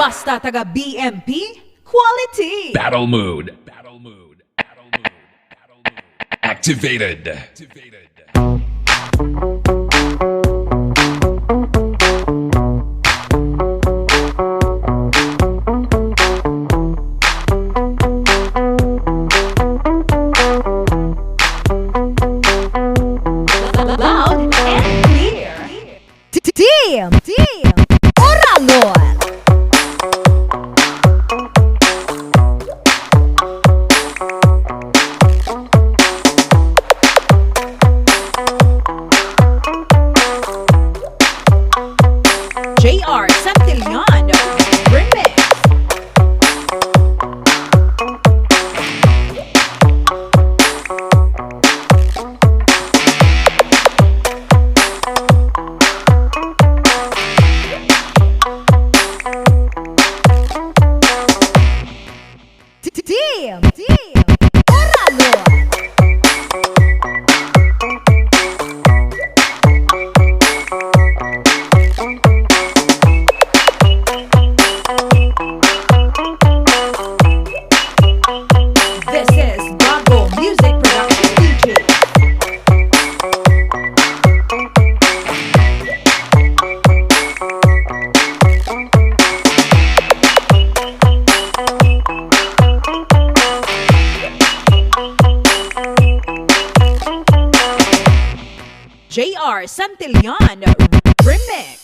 Basta taga BMP, quality! Battle mode. Activated. Loud and clear! Team! Oralon! JR Santillan Remix. Team Oralon. This is Bago Music Production DJ. JR Santillan Remix.